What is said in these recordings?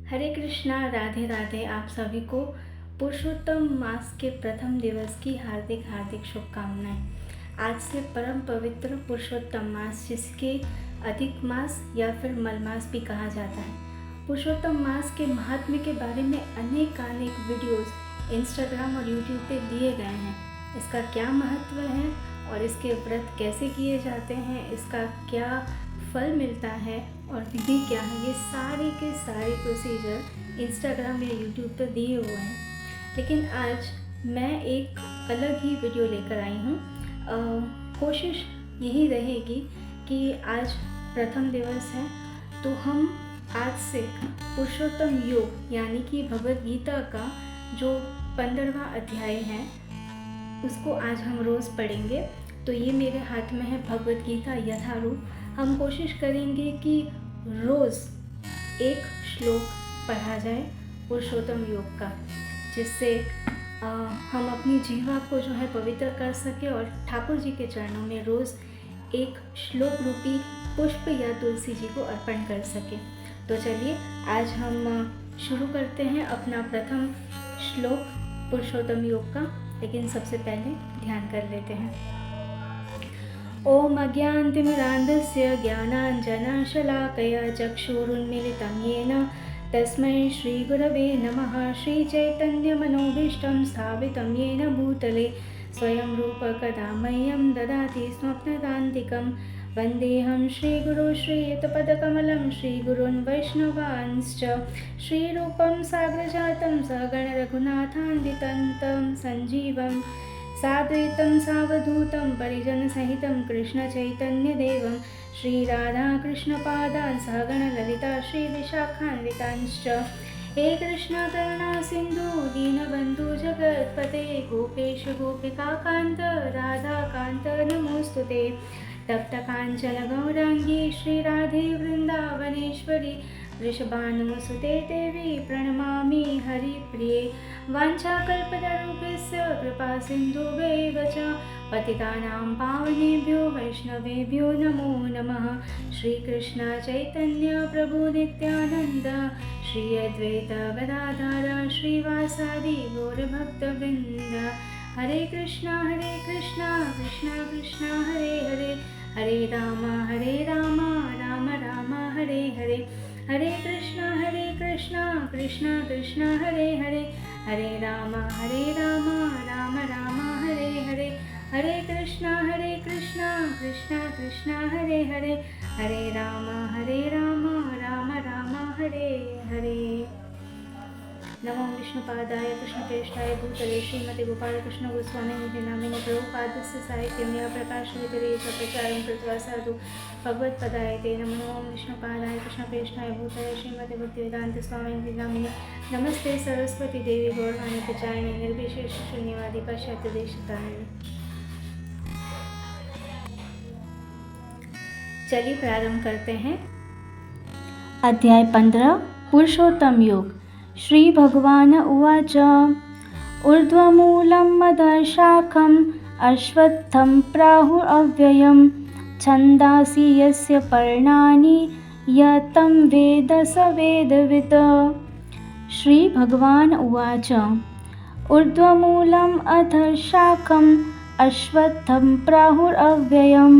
हरे कृष्णा, राधे राधे। आप सभी को पुरुषोत्तम मास के प्रथम दिवस की हार्दिक हार्दिक शुभकामनाएं। आज से परम पवित्र पुरुषोत्तम मास, जिसके अधिक मास या फिर मलमास भी कहा जाता है। पुरुषोत्तम मास के महात्म्य के बारे में अनेक वीडियोस इंस्टाग्राम और यूट्यूब पे दिए गए हैं। इसका क्या महत्व है और इसके व्रत कैसे किए जाते हैं, इसका क्या फल मिलता है और विधि क्या है, ये सारे के सारे प्रोसीजर इंस्टाग्राम या यूट्यूब पर दिए हुए हैं। लेकिन आज मैं एक अलग ही वीडियो लेकर आई हूँ। कोशिश यही रहेगी कि आज प्रथम दिवस है तो हम आज से पुरुषोत्तम योग यानी कि भगवद गीता का जो 15वां अध्याय है उसको आज हम रोज़ पढ़ेंगे। तो ये मेरे हाथ में है भगवद गीता यथारूप। हम कोशिश करेंगे कि रोज़ एक श्लोक पढ़ा जाए पुरुषोत्तम योग का, जिससे हम अपनी जीवा को जो है पवित्र कर सके और ठाकुर जी के चरणों में रोज़ एक श्लोक रूपी पुष्प या तुलसी जी को अर्पण कर सके। तो चलिए आज हम शुरू करते हैं अपना प्रथम श्लोक पुरुषोत्तम योग का। लेकिन सबसे पहले ध्यान कर लेते हैं। ओम अज्ञानतिमिरान्धस्य ज्ञानाञ्जनशलाकया चक्षुरुन्मीलितं येन तस्मै श्रीगुरवे नमः। श्रीचैतन्यमनोभीष्टं स्थापितं येन भूतले स्वयं रूप कदा मह्यं ददाति स्वप्नदान्तिकं। वन्देऽहं श्रीगुरो श्रीयुतपदकमलं श्रीगुरून् वैष्णवांश्च। श्रीरूपं साग्रजातं सहगणरघुनाथान्वितं तं सञ्जीवं साद्वैतं सावधूतं परिजनसहितं कृष्णचैतन्यदेवं श्रीराधाकृष्णपादान् सहगणललिता श्रीविशाखान्वितांश्च। हे कृष्ण करुणा सिन्धु दीनबन्धु जगत्पते गोपेश गोपिकान्त राधाकान्त नमोस्तुते। तप्तकाञ्चन गौराङ्गी श्रीराधे वृन्दावनेश्वरी वृषभानुसुते देवी प्रणमामि हरिप्रिये। वाञ्छाकल्पतरुभ्यश्च कृपासिन्धुभ्येव च पतितानां पावनेभ्यो वैष्णवेभ्यो नमो नमः। श्रीकृष्ण चैतन्य प्रभु नित्यानन्द श्री अद्वैत गदाधर श्रीवासादि गौरभक्तवृन्द। हरे कृष्णा कृष्णा कृष्णा हरे हरे, हरे राम राम राम हरे हरे। हरे कृष्णा कृष्णा कृष्णा हरे हरे, हरे राम राम राम हरे हरे। हरे कृष्णा कृष्णा कृष्णा हरे हरे, हरे राम राम राम हरे हरे। नमो विष्णुपादाय कृष्णप्रेष्ठाय भूतले श्रीमते गोपालकृष्ण गोस्वामी नामिने प्रभुपादस्य साहित्यमेव प्रकाशयितरे च प्रचारं कृत्वा साधु भगवत्पदाय ते नमो विष्णुपादाय कृष्णप्रेष्ठाय भूतले श्रीमते भक्तिवेदान्त स्वामी नामिने नमस्ते सरस्वती देवी गौरवाणी प्रचारिणे निर्विशेष शून्यवादी पाश्चात्य देशतारिणे। चलिए प्रारंभ करते हैं। अध्याय 15 पुरुषोत्तम योग। श्री भगवान उवाच ऊर्ध्वमूलं मदशाखम् अश्वत्थं प्राहुरव्ययं छन्दांसि यस्य पर्णानि यतं वेद स वेदवित्। श्री भगवान उवाच ऊर्ध्वमूलम् अधशाखम् अश्वत्थं प्राहुरव्ययं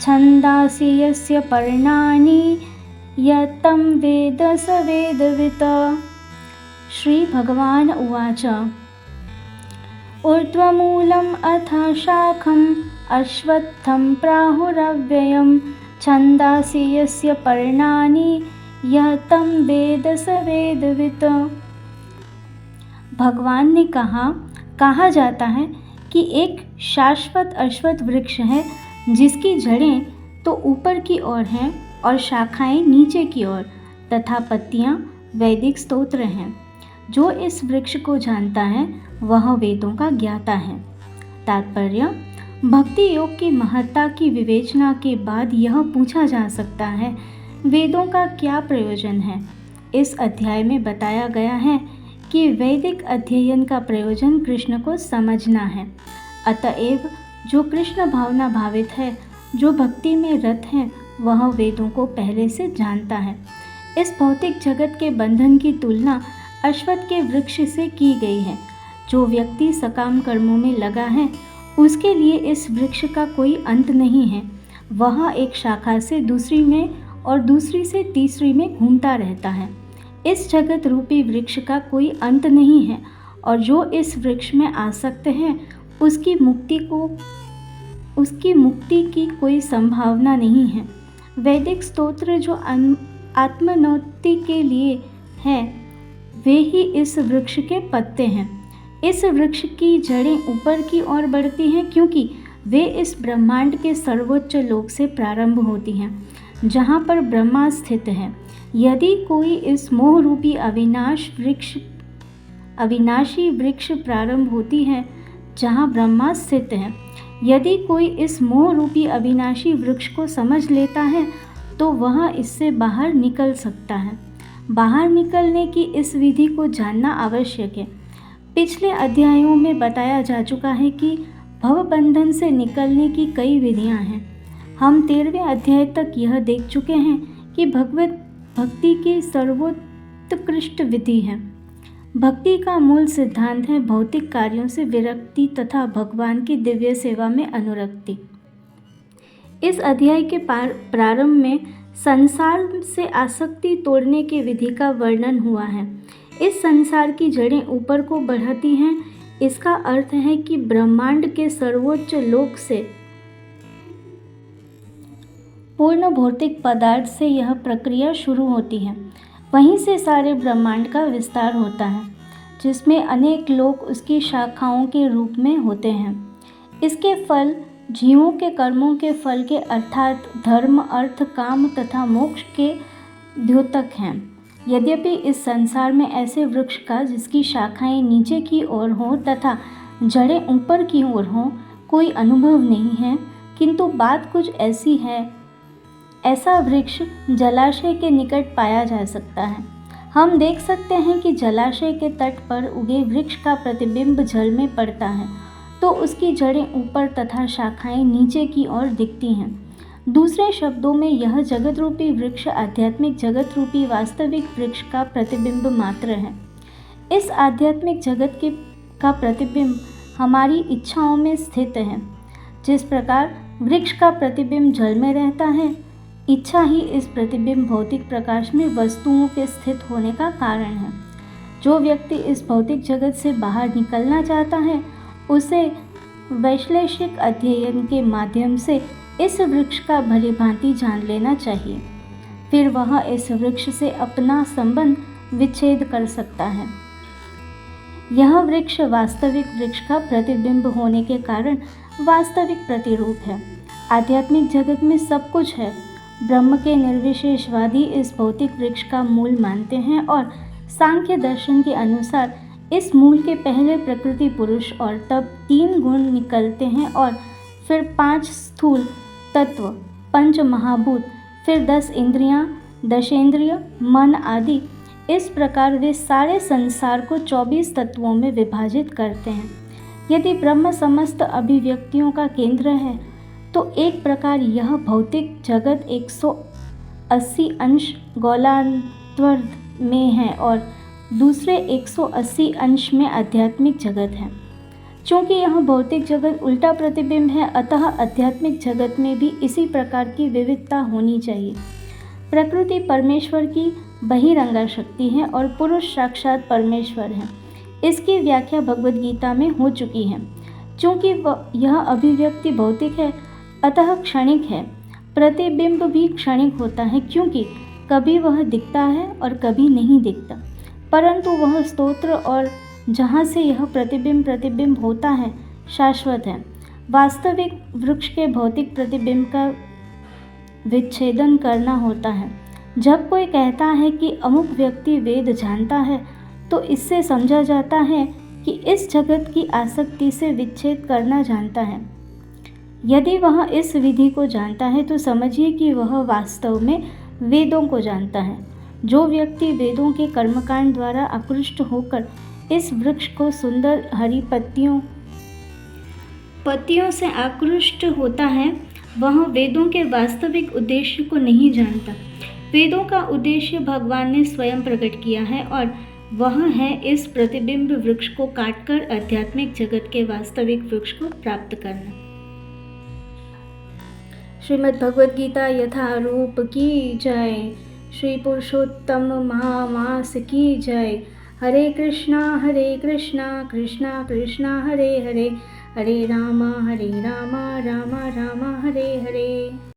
छन्दांसि यस्य पर्णानि यतं वेद स वेदवित्। श्री भगवान उवाच ऊर्ध्वमूलम् अथ शाखम् अश्वत्थं प्राहुरव्ययं छन्दांसि यस्य पर्णानि यतं वेद स वेदवित्। भगवान ने कहा जाता है कि एक शाश्वत अश्वत्थ वृक्ष है जिसकी जड़ें तो ऊपर की ओर हैं और शाखाएं नीचे की ओर तथा पत्तियां वैदिक स्तोत्र हैं। जो इस वृक्ष को जानता है वह वेदों का ज्ञाता है। तात्पर्य, भक्ति योग की महत्ता की विवेचना के बाद यह पूछा जा सकता है वेदों का क्या प्रयोजन है। इस अध्याय में बताया गया है कि वैदिक अध्ययन का प्रयोजन कृष्ण को समझना है। अतएव जो कृष्ण भावना भावित है, जो भक्ति में रत है, वह वेदों को पहले से जानता है। इस भौतिक जगत के बंधन की तुलना अश्वत्थ के वृक्ष से की गई है। जो व्यक्ति सकाम कर्मों में लगा है उसके लिए इस वृक्ष का कोई अंत नहीं है। वह एक शाखा से दूसरी में और दूसरी से तीसरी में घूमता रहता है। इस जगत रूपी वृक्ष का कोई अंत नहीं है और जो इस वृक्ष में आसक्त है उसकी मुक्ति की कोई संभावना नहीं है। वैदिक स्तोत्र जो आत्मोन्नति के लिए हैं वे ही इस वृक्ष के पत्ते हैं। इस वृक्ष की जड़ें ऊपर की ओर बढ़ती हैं क्योंकि वे इस ब्रह्मांड के सर्वोच्च लोक से प्रारंभ होती हैं जहाँ पर ब्रह्मा स्थित है। यदि कोई इस मोह रूपी अविनाशी वृक्ष प्रारंभ होती है जहाँ ब्रह्मा स्थित है। यदि कोई इस मोह रूपी अविनाशी वृक्ष को समझ लेता है तो वह इससे बाहर निकल सकता है। बाहर निकलने की इस विधि को जानना आवश्यक है। पिछले अध्यायों में बताया जा चुका है कि भवबंधन से निकलने की कई विधियां हैं। हम 13वें अध्याय तक यह देख चुके हैं कि भगवत भक्ति की सर्वोत्कृष्ट विधि है। भक्ति का मूल सिद्धांत है भौतिक कार्यों से विरक्ति तथा भगवान की दिव्य सेवा में अनुरक्ति। इस अध्याय के प्रारंभ में संसार से आसक्ति तोड़ने की विधि का वर्णन हुआ है। इस संसार की जड़ें ऊपर को बढ़ती हैं। इसका अर्थ है कि ब्रह्मांड के सर्वोच्च लोक से पूर्ण भौतिक पदार्थ से यह प्रक्रिया शुरू होती है। वहीं से सारे ब्रह्मांड का विस्तार होता है जिसमें अनेक लोक उसकी शाखाओं के रूप में होते हैं। इसके फल जीवों के कर्मों के फल के अर्थात धर्म, अर्थ, काम तथा मोक्ष के द्योतक हैं। यद्यपि इस संसार में ऐसे वृक्ष का जिसकी शाखाएं नीचे की ओर हों तथा जड़ें ऊपर की ओर हों कोई अनुभव नहीं है, किंतु बात कुछ ऐसी है। ऐसा वृक्ष जलाशय के निकट पाया जा सकता है। हम देख सकते हैं कि जलाशय के तट पर उगे वृक्ष का प्रतिबिंब जल में पड़ता है तो उसकी जड़ें ऊपर तथा शाखाएं नीचे की ओर दिखती हैं। दूसरे शब्दों में यह जगत रूपी वृक्ष आध्यात्मिक जगत रूपी वास्तविक वृक्ष का प्रतिबिंब मात्र है। इस आध्यात्मिक जगत का प्रतिबिंब हमारी इच्छाओं में स्थित है। जिस प्रकार वृक्ष का प्रतिबिंब जल में रहता है, इच्छा ही इस प्रतिबिंब भौतिक प्रकाश में वस्तुओं के स्थित होने का कारण है। जो व्यक्ति इस भौतिक जगत से बाहर निकलना चाहता है उसे वैश्लेषिक अध्ययन के माध्यम से इस वृक्ष का भली भांति जान लेना चाहिए। फिर वह इस वृक्ष से अपना संबंध विच्छेद कर सकता है। यह वृक्ष वास्तविक वृक्ष का प्रतिबिंब होने के कारण वास्तविक प्रतिरूप है। आध्यात्मिक जगत में सब कुछ है। ब्रह्म के निर्विशेषवादी इस भौतिक वृक्ष का मूल मानते हैं और सांख्य दर्शन के अनुसार इस मूल के पहले प्रकृति पुरुष और तब 3 गुण निकलते हैं और फिर 5 स्थूल तत्व, 5 महाभूत, फिर 10 इंद्रियां, दशेंद्रिय, मन आदि। इस प्रकार वे सारे संसार को 24 तत्वों में विभाजित करते हैं। यदि ब्रह्म समस्त अभिव्यक्तियों का केंद्र है तो एक प्रकार यह भौतिक जगत 180 अंश गोलांतर्वर्त में है और दूसरे 180 अंश में आध्यात्मिक जगत है। चूँकि यह भौतिक जगत उल्टा प्रतिबिंब है, अतः आध्यात्मिक जगत में भी इसी प्रकार की विविधता होनी चाहिए। प्रकृति परमेश्वर की बहिरंगा शक्ति है और पुरुष साक्षात परमेश्वर है। इसकी व्याख्या भगवद गीता में हो चुकी है। चूँकि यह अभिव्यक्ति भौतिक है अतः क्षणिक है। प्रतिबिंब भी क्षणिक होता है क्योंकि कभी वह दिखता है और कभी नहीं दिखता, परंतु वह स्तोत्र और जहाँ से यह प्रतिबिंब होता है शाश्वत है। वास्तविक वृक्ष के भौतिक प्रतिबिंब का विच्छेदन करना होता है। जब कोई कहता है कि अमुक व्यक्ति वेद जानता है तो इससे समझा जाता है कि इस जगत की आसक्ति से विच्छेद करना जानता है। यदि वह इस विधि को जानता है तो समझिए कि वह वास्तव में वेदों को जानता है। जो व्यक्ति वेदों के कर्मकांड द्वारा आकृष्ट होकर इस वृक्ष को सुंदर हरी पत्तियों से आकृष्ट होता है वह वेदों के वास्तविक उद्देश्य को नहीं जानता। वेदों का उद्देश्य भगवान ने स्वयं प्रकट किया है और वह है इस प्रतिबिंब वृक्ष को काटकर आध्यात्मिक जगत के वास्तविक वृक्ष को प्राप्त करना। श्रीमद् भगवद गीता यथारूप की जय। श्री पुरुषोत्तम महामास की जय। हरे कृष्णा कृष्णा कृष्णा हरे हरे, हरे राम राम राम हरे हरे।